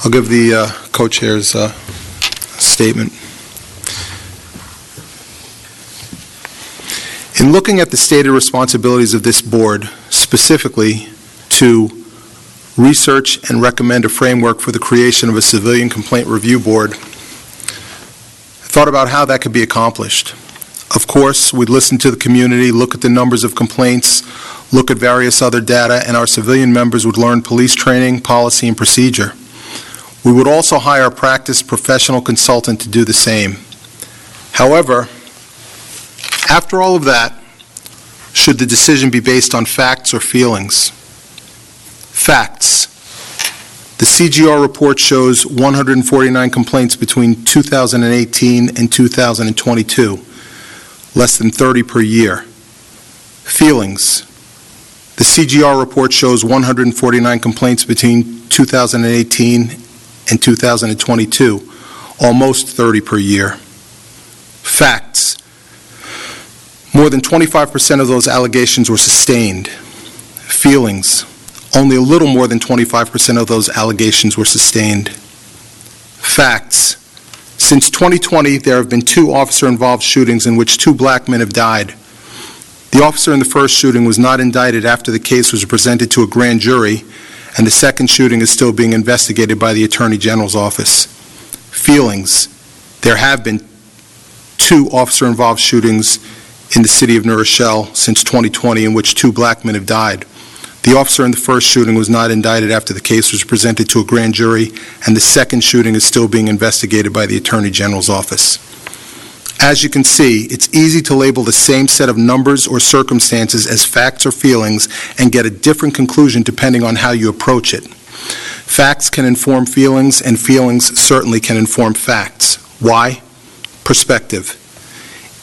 I'll give the co-chair's statement. In looking at the stated responsibilities of this board, specifically to research and recommend a framework for the creation of a civilian complaint review board, I thought about how that could be accomplished. Of course, we'd listen to the community, look at the numbers of complaints, look at various other data, and our civilian members would learn police training, policy, and procedure. We would also hire a practiced professional consultant to do the same. However, after all of that, should the decision be based on facts or feelings? Facts. The CGR report shows 149 complaints between 2018 and 2022, less than 30 per year. Feelings. The CGR report shows 149 complaints between 2018 and 2022, almost 30 per year. Facts. More than 25% of those allegations were sustained. Feelings. Only a little more than 25% of those allegations were sustained. Facts. Since 2020, there have been 2 officer-involved shootings in which 2 black men have died. The officer in the first shooting was not indicted after the case was presented to a grand jury, and the second shooting is still being investigated by the Attorney General's office. Feelings. There have been 2 officer-involved shootings in the city of New Rochelle since 2020 in which 2 black men have died. The officer in the first shooting was not indicted after the case was presented to a grand jury, and the second shooting is still being investigated by the Attorney General's office. As you can see, it's easy to label the same set of numbers or circumstances as facts or feelings and get a different conclusion depending on how you approach it. Facts can inform feelings, and feelings certainly can inform facts. Why? Perspective.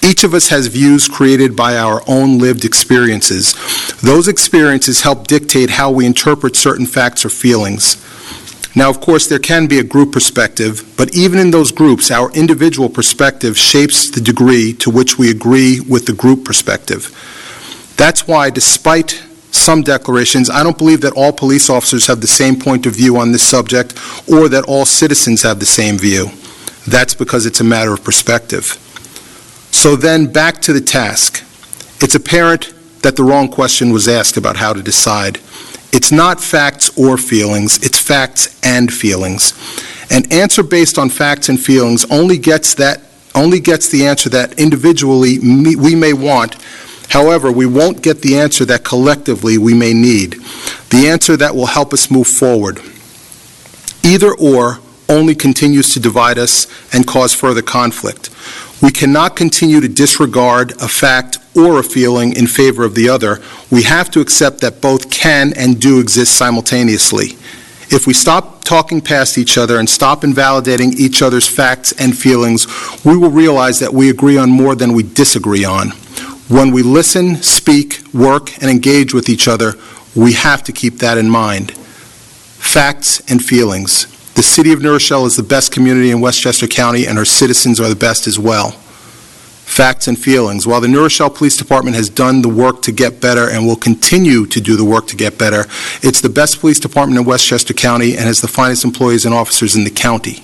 Each of us has views created by our own lived experiences. Those experiences help dictate how we interpret certain facts or feelings. Now, of course, there can be a group perspective, but even in those groups, our individual perspective shapes the degree to which we agree with the group perspective. That's why, despite some declarations, I don't believe that all police officers have the same point of view on this subject or that all citizens have the same view. That's because it's a matter of perspective. So then, back to the task. It's apparent that the wrong question was asked about how to decide. It's not facts or feelings, it's facts and feelings. An answer based on facts and feelings only gets the answer that individually we may want. However, we won't get the answer that collectively we may need, the answer that will help us move forward. Either or only continues to divide us and cause further conflict. We cannot continue to disregard a fact or a feeling in favor of the other. We have to accept that both can and do exist simultaneously. If we stop talking past each other and stop invalidating each other's facts and feelings, we will realize that we agree on more than we disagree on. When we listen, speak, work, and engage with each other, we have to keep that in mind. Facts and feelings. The City of New Rochelle is the best community in Westchester County, and our citizens are the best as well. Facts and feelings. While the New Rochelle Police Department has done the work to get better and will continue to do the work to get better, it's the best police department in Westchester County and has the finest employees and officers in the county.